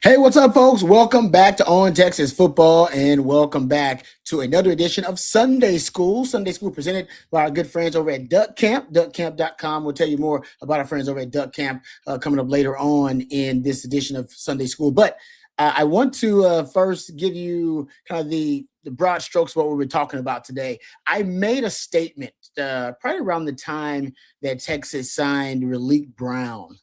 Hey, what's up, folks? Welcome back to On Texas Football, and welcome back to another edition of Sunday School. Sunday School presented by our good friends over at Duck Camp. DuckCamp.com. We'll tell you more about our friends over at Duck Camp coming up later on in this edition of Sunday School. But I want to first give you kind of the broad strokes of what we were talking about today. I made a statement probably around the time that Texas signed Relique Brown.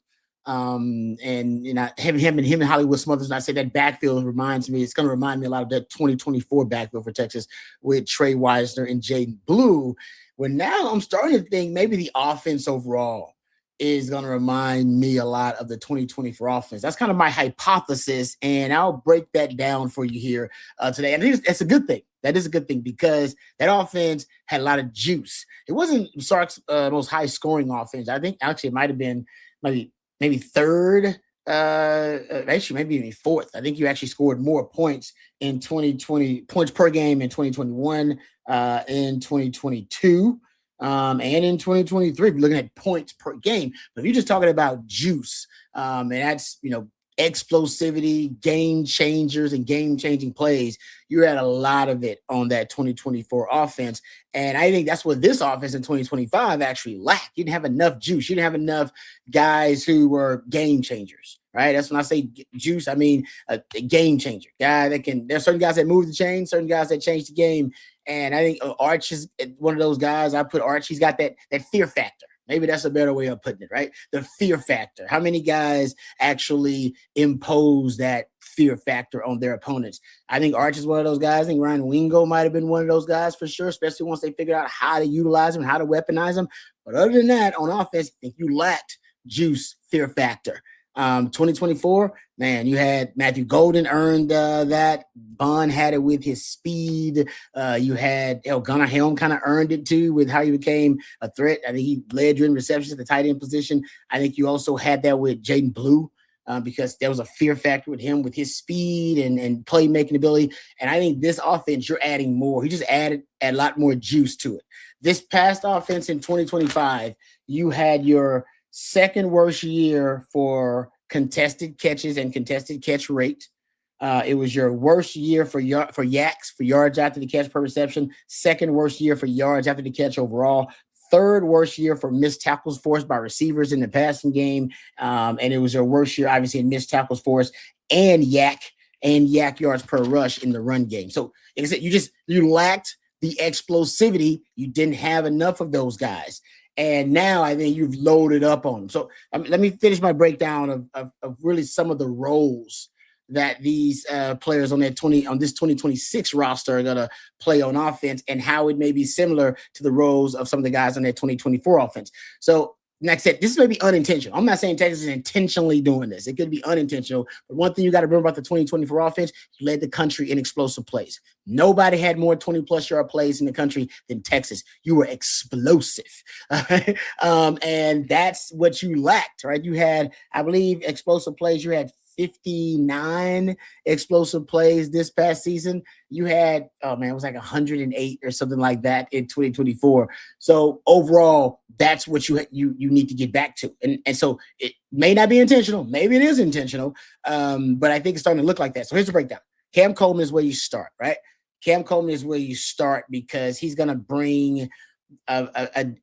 And him and Hollywood Smothers, and I say that backfield reminds me, it's going to remind me a lot of that 2024 backfield for Texas with Trey Wisner and Jaden Blue. Well, now I'm starting to think maybe the offense overall is going to remind me a lot of the 2024 offense. That's kind of my hypothesis, and I'll break that down for you here today. And I think that's a good thing. That is a good thing because that offense had a lot of juice. It wasn't Sark's most high-scoring offense. I think actually it might have been maybe third, actually maybe even fourth. I think you actually scored more points in 2020, points per game in 2021, in 2022, and in 2023. We're looking at points per game. But if you're just talking about juice, and that's, explosivity, game changers, and game-changing plays, you had a lot of it on that 2024 offense. And I think that's what this offense in 2025 actually lacked. You didn't have enough juice. You didn't have enough guys who were game changers, right? That's when I say juice, I mean a game changer. Guy that can, there's certain guys that move the chain, certain guys that change the game. And I think Arch is one of those guys. I put Arch, he's got that fear factor. Maybe that's a better way of putting it, right? The fear factor. How many guys actually impose that fear factor on their opponents? I think Arch is one of those guys. I think Ryan Wingo might have been one of those guys for sure, especially once they figured out how to utilize him, how to weaponize him. But other than that, on offense, I think you lacked juice, fear factor. 2024, man, you had Matthew Golden earned that. Bond had it with his speed. You had Gunnar Helm kind of earned it too with how he became a threat. I think he led you in receptions at the tight end position. I think you also had that with Jaden Blue. Because there was a fear factor with him, with his speed and playmaking ability. And I think this offense, you're adding more. He just added a lot more juice to it. This past offense in 2025, you had your second worst year for contested catches and contested catch rate. It was your worst year for YACs, for yards after the catch per reception. Second worst year for yards after the catch overall. Third worst year for missed tackles forced by receivers in the passing game. And it was your worst year, obviously, in missed tackles forced and YAC yards per rush in the run game. So, like I said, you lacked the explosivity. You didn't have enough of those guys. And now I think you've loaded up on them. So let me finish my breakdown of really some of the roles that these players on this 2026 roster are going to play on offense and how it may be similar to the roles of some of the guys on that 2024 offense. So, like I said, this may be unintentional. I'm not saying Texas is intentionally doing this. It could be unintentional. But one thing you got to remember about the 2024 offense, you led the country in explosive plays. Nobody had more 20-plus yard plays in the country than Texas. You were explosive. And that's what you lacked, right? You had, I believe, explosive plays. You had 59 explosive plays this past season. You had, it was like 108 or something like that in 2024. So overall, that's what you need to get back to. And so it may not be intentional. Maybe it is intentional. But I think it's starting to look like that. So here's the breakdown. Cam Coleman is where you start, right? Cam Coleman is where you start because he's going to bring a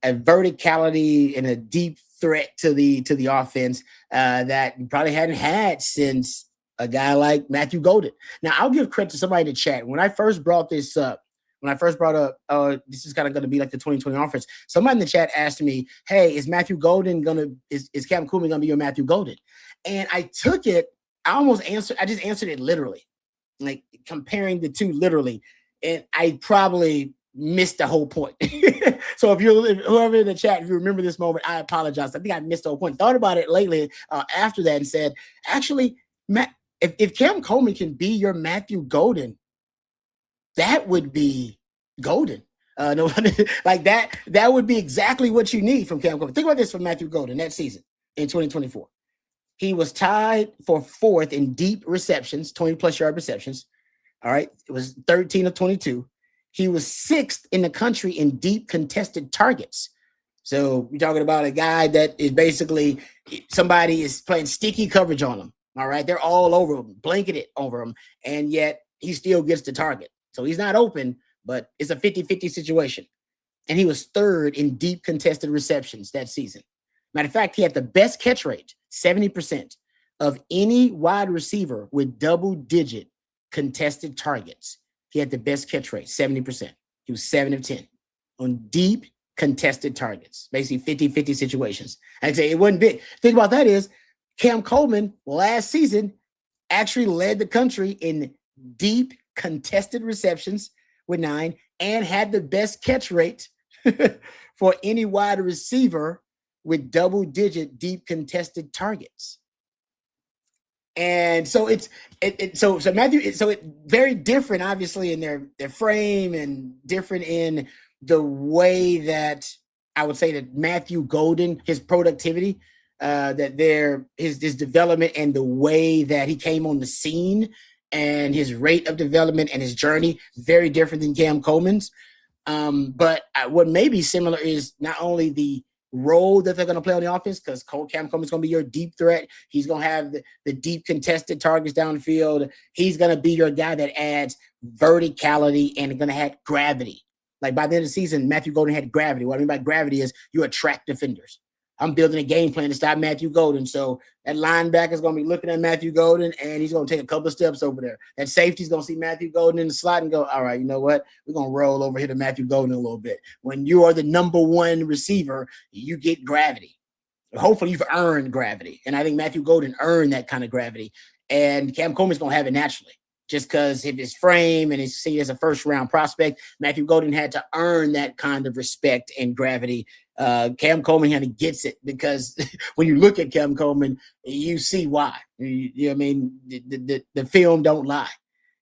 verticality and a deep threat to the offense that you probably hadn't had since a guy like Matthew Golden. Now, I'll give credit to somebody in the chat. When I first brought this up, this is kind of going to be like the 2020 offense, somebody in the chat asked me, hey, is Matthew Golden is Cam Coleman going to be your Matthew Golden? And I took it, I just answered it literally, like comparing the two literally. And I probably missed the whole point. So if whoever in the chat, if you remember this moment, I apologize. I think I missed the whole point. Thought about it lately after that and said, actually, if Cam Coleman can be your Matthew Golden, that would be golden. Like that would be exactly what you need from Cam Coleman. Think about this for Matthew Golden that season in 2024. He was tied for fourth in deep receptions, 20-plus yard receptions. All right. It was 13 of 22. He was sixth in the country in deep contested targets. So you're talking about a guy that is basically somebody is playing sticky coverage on him. All right. They're all over him, blanketed over him. And yet he still gets the target. So he's not open, but it's a 50-50 situation. And he was third in deep contested receptions that season. Matter of fact, he had the best catch rate, 70%, of any wide receiver with double-digit contested targets. He had the best catch rate, 70%. He was 7 of 10 on deep contested targets, basically 50-50 situations. I'd say it wasn't big. Think about that is Cam Coleman last season actually led the country in deep contested receptions with 9 and had the best catch rate for any wide receiver with double-digit deep contested targets. And so so Matthew, so it very different, obviously, in their frame and different in the way that I would say that Matthew Golden, his productivity, that his development and the way that he came on the scene and his rate of development and his journey, very different than Cam Coleman's. But what may be similar is not only the role that they're going to play on the offense, because Cam Coleman's going to be your deep threat. He's going to have the deep contested targets downfield. He's going to be your guy that adds verticality and going to have gravity. Like by the end of the season, Matthew Golden had gravity. What I mean by gravity is you attract defenders. I'm building a game plan to stop Matthew Golden. So that linebacker is going to be looking at Matthew Golden, and he's going to take a couple of steps over there. That safety's going to see Matthew Golden in the slot and go, all right, you know what? We're going to roll over here to Matthew Golden a little bit. When you are the number one receiver, you get gravity. Hopefully you've earned gravity. And I think Matthew Golden earned that kind of gravity. And Cam Coleman's going to have it naturally. Just because of his frame and his seen as a first-round prospect, Matthew Golden had to earn that kind of respect and gravity. Cam Coleman kind of gets it because when you look at Cam Coleman, you see why. You know what I mean? The film don't lie.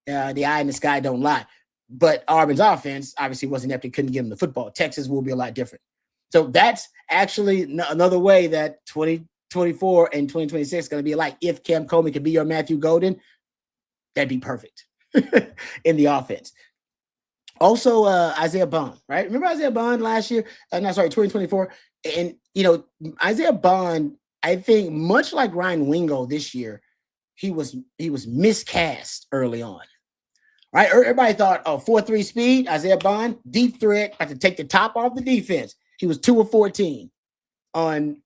The eye in the sky don't lie. But Auburn's offense obviously wasn't up. They couldn't give him the football. Texas will be a lot different. So that's actually another way that 2024 and 2026 is going to be like if Cam Coleman could be your Matthew Golden, that'd be perfect in the offense. Also, Isaiah Bond, right? Remember Isaiah Bond last year? 2024. And, Isaiah Bond, I think much like Ryan Wingo this year, he was miscast early on, right? Everybody thought, 4.3 speed, Isaiah Bond, deep threat, had to take the top off the defense. He was 2 of 14 on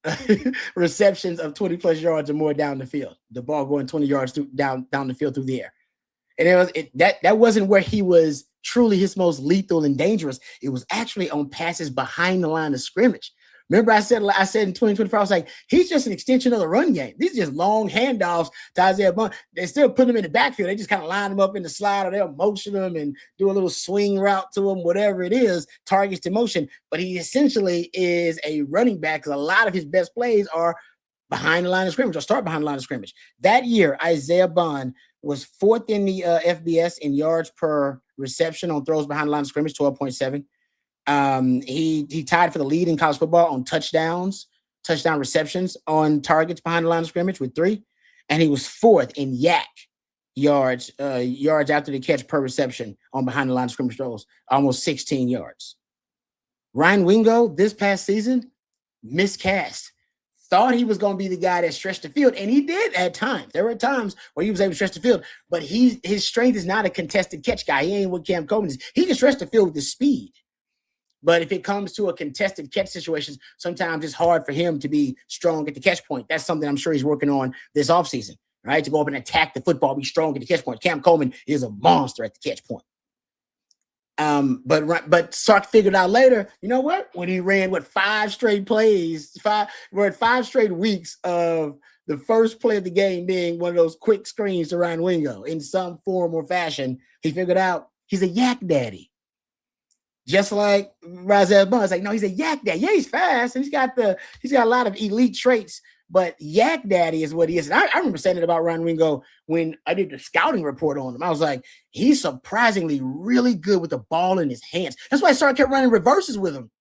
receptions of 20-plus yards or more down the field. The ball going 20 yards down the field through the air. And that wasn't where he was truly his most lethal and dangerous. It was actually on passes behind the line of scrimmage. Remember I said in 2024, I was like, he's just an extension of the run game. These are just long handoffs to Isaiah Bond. They still put him in the backfield. They just kind of line him up in the slide, or they'll motion him and do a little swing route to him, whatever it is, targets to motion. But he essentially is a running back because a lot of his best plays are behind the line of scrimmage or start behind the line of scrimmage. That year, Isaiah Bond was fourth in the FBS in yards per reception on throws behind the line of scrimmage, 12.7. He tied for the lead in college football on touchdown receptions on targets behind the line of scrimmage with 3. And he was fourth in yak yards after the catch per reception on behind the line of scrimmage throws, almost 16 yards. Ryan Wingo this past season, miscast. Thought he was going to be the guy that stretched the field, and he did at times. There were times where he was able to stretch the field, but his strength is not a contested catch guy. He ain't what Cam Coleman is. He can stretch the field with his speed. But if it comes to a contested catch situation, sometimes it's hard for him to be strong at the catch point. That's something I'm sure he's working on this offseason, right? To go up and attack the football, be strong at the catch point. Cam Coleman is a monster at the catch point. But Sark figured out later, you know what? When he ran 5 straight weeks of the first play of the game being one of those quick screens to Ryan Wingo in some form or fashion, he figured out he's a yak daddy. Just like Isaiah Bond. It's like, no, he's a yak daddy. Yeah, he's fast and he's got a lot of elite traits, but yak daddy is what he is. And I remember saying it about Ryan Wingo when I did the scouting report on him. I was like, he's surprisingly really good with the ball in his hands. That's why I started kept running reverses with him.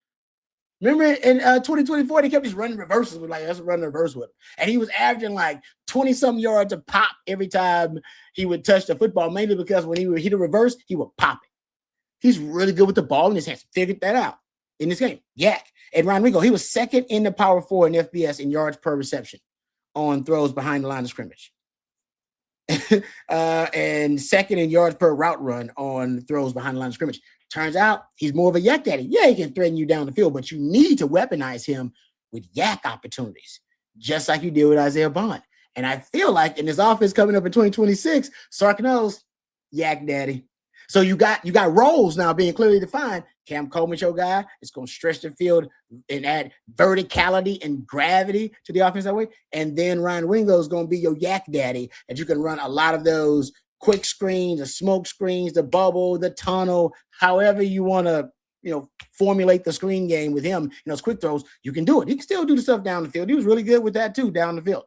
Remember in 2024, they kept just running reverses with let's run a reverse with him. And he was averaging 20-some yards a pop every time he would touch the football, mainly because when he would hit a reverse, he would pop it. He's really good with the ball in his hands. Figured that out in this game. Yak. And Ryan Wingo, he was second in the Power 4 in FBS in yards per reception on throws behind the line of scrimmage. and second in yards per route run on throws behind the line of scrimmage. Turns out he's more of a yak daddy. Yeah, he can threaten you down the field, but you need to weaponize him with yak opportunities, just like you did with Isaiah Bond. And I feel like in this offense coming up in 2026, Sark knows yak daddy. So you got roles now being clearly defined. Cam Coleman's your guy. It's going to stretch the field and add verticality and gravity to the offense that way. And then Ryan Wingo is going to be your yak daddy, and you can run a lot of those quick screens, the smoke screens, the bubble, the tunnel, however you want to, formulate the screen game with him. Those quick throws, you can do it. He can still do the stuff down the field. He was really good with that too, down the field.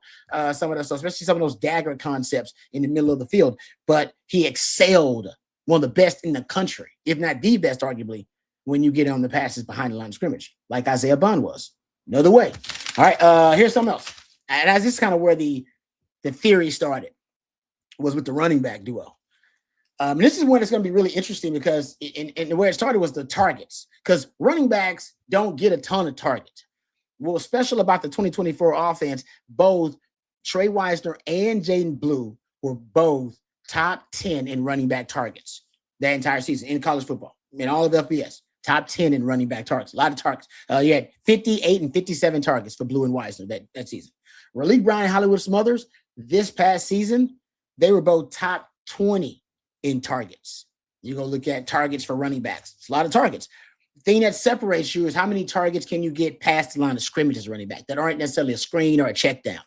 Some of that stuff, especially some of those dagger concepts in the middle of the field. But he excelled, one of the best in the country, if not the best, arguably, when you get on the passes behind the line of scrimmage, like Isaiah Bond was. Another way. All right, here's something else. And this is kind of where the theory started, was with the running back duo. This is when it's going to be really interesting because and where it started was the targets, because running backs don't get a ton of targets. What's special about the 2024 offense, both Trey Wisner and Jaden Blue were both top 10 in running back targets that entire season in college football, in all of FBS. Top 10 in running back targets, a lot of targets. You had 58 and 57 targets for Blue and Wisner that season. Raleigh Brown and Hollywood Smothers, this past season, they were both top 20 in targets. You go look at targets for running backs. It's a lot of targets. The thing that separates you is how many targets can you get past the line of scrimmage as a running back that aren't necessarily a screen or a check down.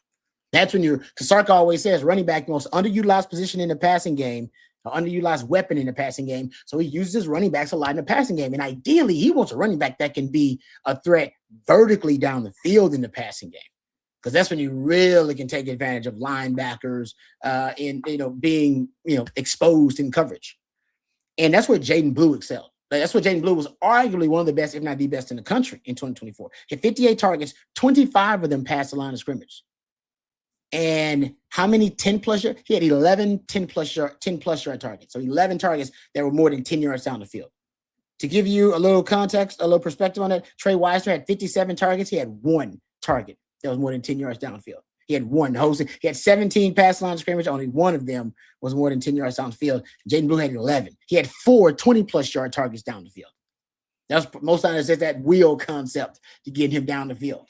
That's when because Sark always says running back, the most underutilized position in the passing game, an underutilized weapon in the passing game. So he uses his running backs a lot in the passing game. And ideally, he wants a running back that can be a threat vertically down the field in the passing game, because that's when you really can take advantage of linebackers in being exposed in coverage. And that's where Jaden Blue excelled. That's where Jaden Blue was arguably one of the best, if not the best, in the country in 2024. He had 58 targets, 25 of them past the line of scrimmage. And how many 10-plus yards? He had 11 10-plus yard targets. So 11 targets that were more than 10 yards down the field. To give you a little context, a little perspective on that, Trey Wisner had 57 targets. He had one target that was more than 10 yards downfield. He had one. He had 17 pass line scrimmage. Only one of them was more than 10 yards downfield. Jaden Blue had 11. He had 4 20-plus yard targets down the field. That's most times it's that wheel concept to get him down the field.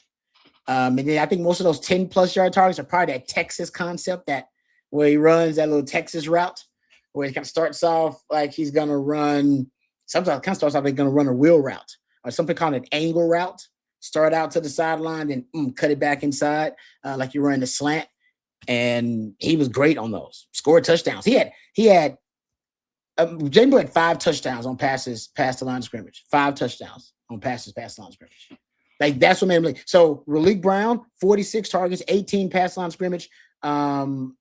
And then I think most of those 10-plus yard targets are probably that Texas concept, that where he runs that little Texas route, where he kind of starts off like he's going to run, sometimes it kind of starts off like going to run a wheel route or something called an angle route. Start out to the sideline and cut it back inside like you're running a slant. And he was great on those. Scored touchdowns. Jaden Blue had 5 touchdowns on passes past the line of scrimmage. 5 touchdowns on passes past the line of scrimmage. Like, that's what made him. So Raleigh Brown, 46 targets, 18 pass line scrimmage, only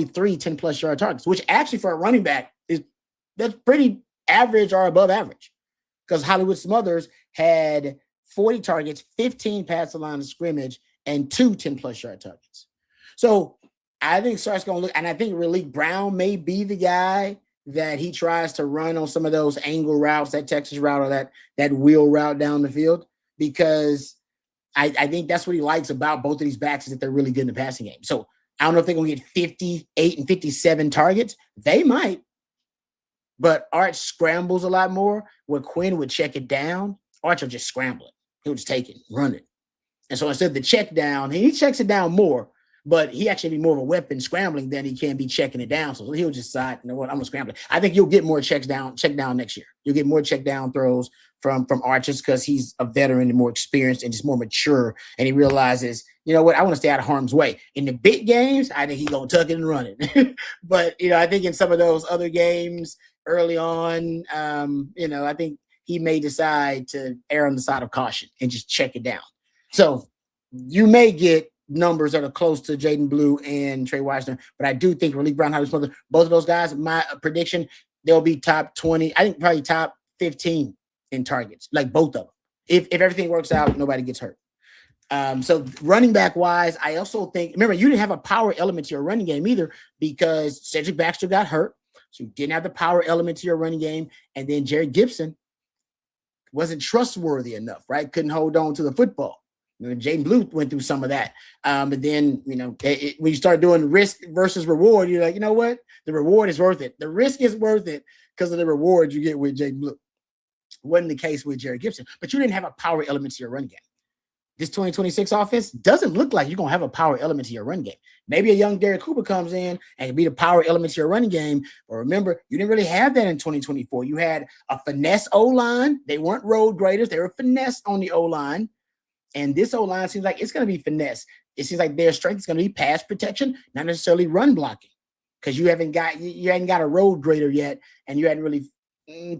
3 10-plus yard targets, which actually for a running back that's pretty average or above average, because Hollywood Smothers had 40 targets, 15 past the line of scrimmage, and 2 10-plus yard targets. So I think Sark's going to look, and I think Raleigh Brown may be the guy that he tries to run on some of those angle routes, that Texas route or that wheel route down the field, because I think that's what he likes about both of these backs, is that they're really good in the passing game. So I don't know if they're going to get 58 and 57 targets. They might, but Arch scrambles a lot more, where Quinn would check it down. Arch will just scramble it. He'll just take it, run it. And so instead of the check down, he checks it down more, but he actually be more of a weapon scrambling than he can be checking it down. So he'll just decide, you know what, I'm going to scramble it. I think you'll get more check down next year. You'll get more check down throws from Arches, because he's a veteran and more experienced and just more mature. And he realizes, you know what, I want to stay out of harm's way. In the big games, I think he's going to tuck it and run it. But, I think in some of those other games early on, I think he may decide to err on the side of caution and just check it down. So you may get numbers that are close to Jaden Blue and Trey Wisner, but I do think Raleigh Brown, both of those guys, my prediction, they'll be top 20. I think probably top 15 in targets, like both of them. If everything works out, nobody gets hurt. So running back wise, I also think, remember, you didn't have a power element to your running game either, because Cedric Baxter got hurt. So you didn't have the power element to your running game. And then Jared Gibson wasn't trustworthy enough, right? Couldn't hold on to the football. Jaden Blue went through some of that. But then, when you start doing risk versus reward, you're like, you know what? The reward is worth it. The risk is worth it because of the reward you get with Jaden Blue. Wasn't the case with Jerry Gibson, but you didn't have a power element to your run game. This 2026 offense doesn't look like you're going to have a power element to your run game. Maybe a young Derek Cooper comes in and can be the power element to your running game. But remember, you didn't really have that in 2024. You had a finesse O-line. They weren't road graders. They were finesse on the O-line. And this O-line seems like it's going to be finesse. It seems like their strength is going to be pass protection, not necessarily run blocking, because you hadn't got a road grader yet, and you hadn't really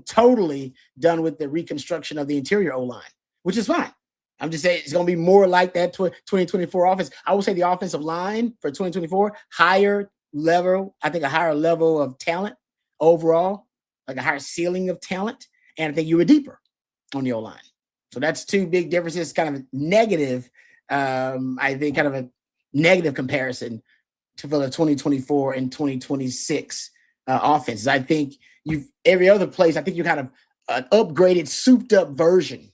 totally done with the reconstruction of the interior O-line, which is fine. I'm just saying it's going to be more like that 2024 offense. I would say the offensive line for 2024, higher level, I think a higher level of talent overall, like a higher ceiling of talent. And I think you were deeper on the O-line. So that's two big differences, kind of negative. I think kind of a negative comparison to the 2024 and 2026 offenses. I think every other place, I think you kind of an upgraded, souped up version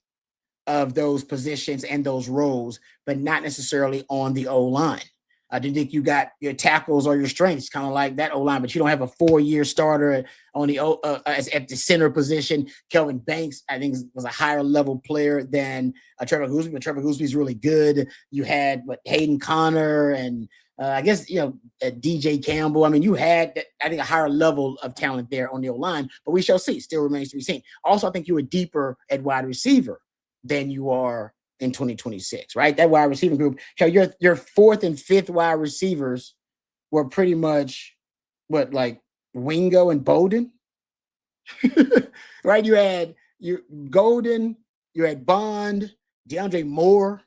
of those positions and those roles, but not necessarily on the O-line. I didn't think you got your tackles or your strengths, kind of like that O-line, but you don't have a 4-year starter on the at the center position. Kelvin Banks, I think, was a higher level player than Trevor Goosby, but Trevor Goosby is really good. You had Hayden Connor and I guess DJ Campbell. I mean, you had I think a higher level of talent there on the O-line, but we shall see. Still remains to be seen. Also, I think you were deeper at wide receiver than you are in 2026, right? That wide receiving group, your fourth and fifth wide receivers were pretty much like Wingo and Bowden, right? You had Golden, you had Bond, DeAndre Moore,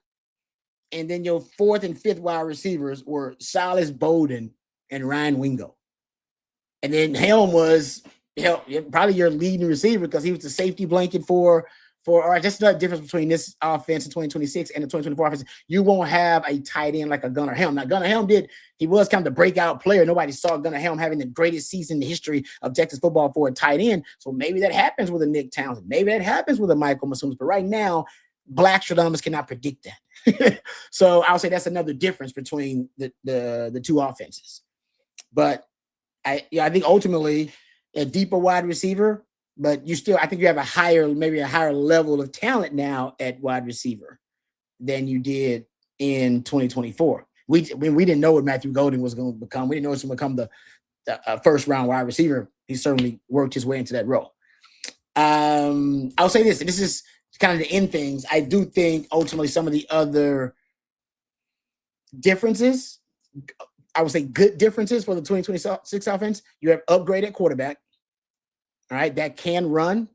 and then your fourth and fifth wide receivers were Silas Bowden and Ryan Wingo. And then Helm was probably your leading receiver because he was the safety blanket for all right, that's the difference between this offense in 2026 and the 2024 offense. You won't have a tight end like a Gunnar Helm. Now, Gunnar Helm he was kind of the breakout player. Nobody saw Gunnar Helm having the greatest season in the history of Texas football for a tight end. So maybe that happens with a Nick Townsend. Maybe that happens with a Michael Masumas. But right now, Black Stradamus cannot predict that. So I'll say that's another difference between the two offenses. But I think ultimately a deeper wide receiver, but I think you have maybe a higher level of talent now at wide receiver than you did in 2024. We didn't know what Matthew Golden was going to become. We didn't know he was going to become the first round wide receiver. He certainly worked his way into that role. I'll say this, and this is kind of the end things. I do think ultimately some of the other differences, I would say good differences for the 2026 offense. You have upgraded quarterback. All right, that can run.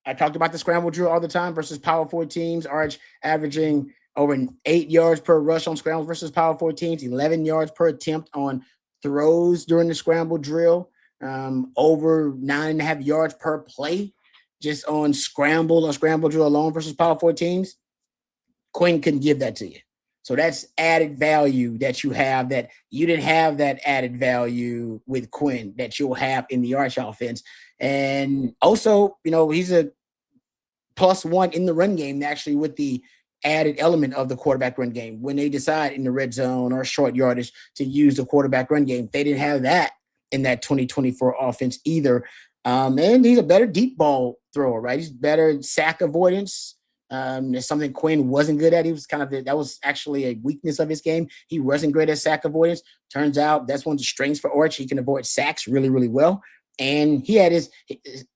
I talked about the scramble drill all the time versus Power 4 teams. Arch averaging over 8 yards per rush on scrambles versus Power 4 teams, 11 yards per attempt on throws during the scramble drill, over 9.5 yards per play just on scramble or scramble drill alone versus Power 4 teams. Quinn couldn't give that to you. So that's added value that you have that you didn't have that added value with Quinn that you'll have in the Arch offense. And also, he's a +1 in the run game, actually, with the added element of the quarterback run game. When they decide in the red zone or short yardage to use the quarterback run game, they didn't have that in that 2024 offense either. And he's a better deep ball thrower, right? He's better sack avoidance. It's something Quinn wasn't good at. He was that was actually a weakness of his game. He wasn't great at sack avoidance. Turns out that's one of the strengths for Arch. He can avoid sacks really, really well. And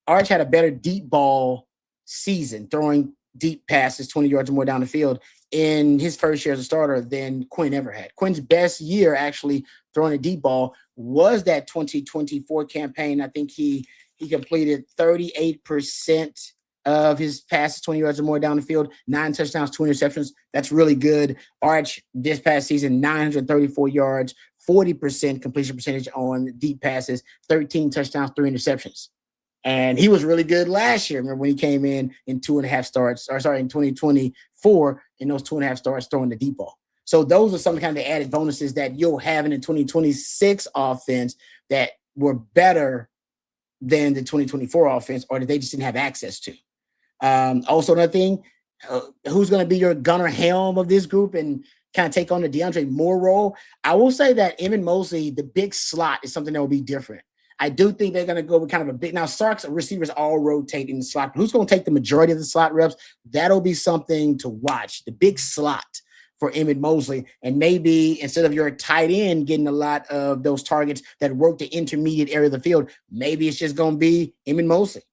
Arch had a better deep ball season, throwing deep passes 20 yards or more down the field in his first year as a starter than Quinn ever had. Quinn's best year actually throwing a deep ball was that 2024 campaign. I think he completed 38% of his passes 20 yards or more down the field, 9 touchdowns, 2 interceptions. That's really good. Arch this past season, 934 yards, 40% completion percentage on deep passes, 13 touchdowns, 3 interceptions. And he was really good last year. Remember when he came in 2.5 starts, in 2024, in those 2.5 starts throwing the deep ball. So those are some kind of the added bonuses that you'll have in the 2026 offense that were better than the 2024 offense or that they just didn't have access to. Also, another thing, Who's going to be your Gunnar Helm of this group and kind of take on the DeAndre Moore role? I will say that Evan Mosley, the big slot, is something that will be different. I do think they're going to go with kind of a big. Now, Sark's receivers all rotate in the slot. Who's going to take the majority of the slot reps? That'll be something to watch. The big slot for Emmett Mosley. And maybe instead of your tight end getting a lot of those targets that work the intermediate area of the field, maybe it's just going to be Emmett Mosley.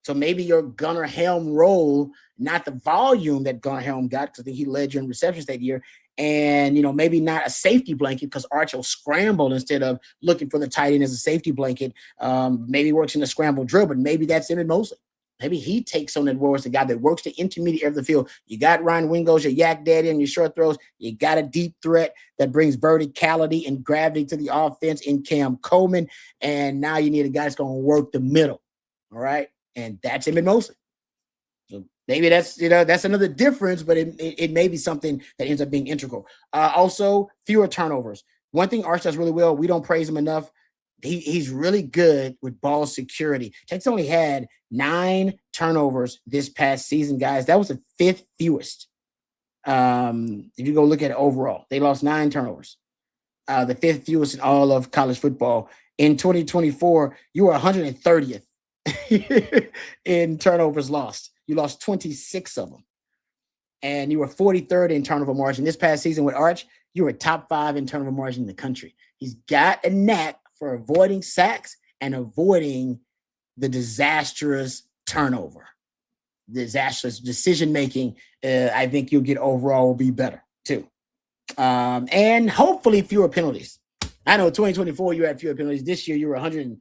So maybe your Gunnar Helm role, not the volume that Gunnar Helm got, because I think he led you in receptions that year, and maybe not a safety blanket because Arch will scramble instead of looking for the tight end as a safety blanket. Maybe works in a scramble drill, but maybe that's Emmett Mosley. Maybe he takes on that role as the guy that works the intermediate area of the field. You got Ryan Wingos, your yak daddy, and your short throws. You got a deep threat that brings verticality and gravity to the offense in Cam Coleman. And now you need a guy that's going to work the middle. All right. And that's Emmett Mosley. So maybe that's that's another difference, but it may be something that ends up being integral. Also, fewer turnovers. One thing Arch does really well, we don't praise him enough. He's really good with ball security. Texas only had 9 turnovers this past season, guys. That was the 5th fewest. If you go look at it overall, they lost 9 turnovers. The 5th fewest in all of college football. In 2024, you were 130th in turnovers lost. You lost 26 of them. And you were 43rd in turnover margin. This past season with Arch, you were top 5 in turnover margin in the country. He's got a knack for avoiding sacks and avoiding the disastrous turnover. Disastrous decision-making, I think you'll get overall will be better too. And hopefully fewer penalties. I know 2024 you had fewer penalties. This year you were 130th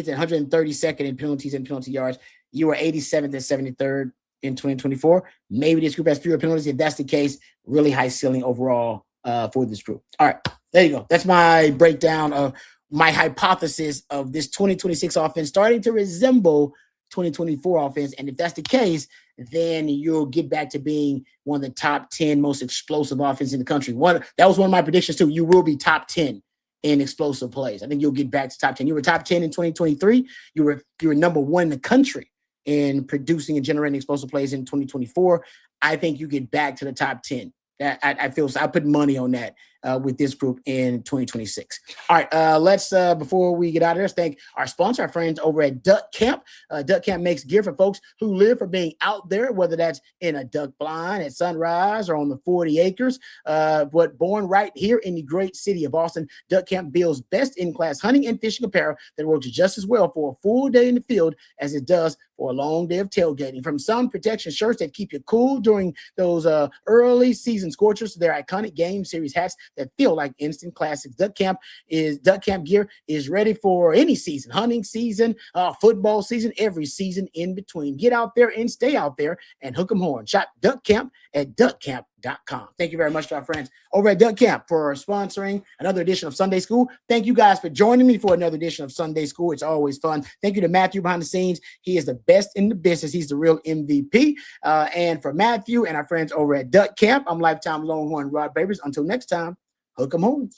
and 132nd in penalties and penalty yards. You were 87th and 73rd in 2024. Maybe this group has fewer penalties. If that's the case, really high ceiling overall for this group. All right, there you go. That's my breakdown of my hypothesis of this 2026 offense starting to resemble 2024 offense. And if that's the case, then you'll get back to being one of the top 10 most explosive offense in the country. That was one of my predictions too. You will be top 10 in explosive plays. I think you'll get back to top 10. You were top 10 in 2023. You were number 1 in the country in producing and generating explosive plays in 2024. I think you get back to the top 10. I feel so. I put money on that with this group in 2026. All right, let's before we get out of here, let's thank our sponsor, our friends over at Duck Camp. Duck Camp makes gear for folks who live for being out there, whether that's in a duck blind at sunrise or on the 40 acres. But born right here in the great city of Austin, Duck Camp builds best-in-class hunting and fishing apparel that works just as well for a full day in the field as it does for a long day of tailgating. From sun protection shirts that keep you cool during those early season scorchers to their iconic game series hats that feel like instant classics. Duck Camp gear is ready for any season, hunting season, football season, every season in between. Get out there and stay out there and hook 'em horn. Shop Duck Camp at duckcamp.com. Thank you very much to our friends over at Duck Camp for sponsoring another edition of Sunday School. Thank you guys for joining me for another edition of Sunday School. It's always fun. Thank you to Matthew behind the scenes. He is the best in the business. He's the real MVP. And for Matthew and our friends over at Duck Camp, I'm lifetime Longhorn Rod Babers. Until next time, hook 'em horns.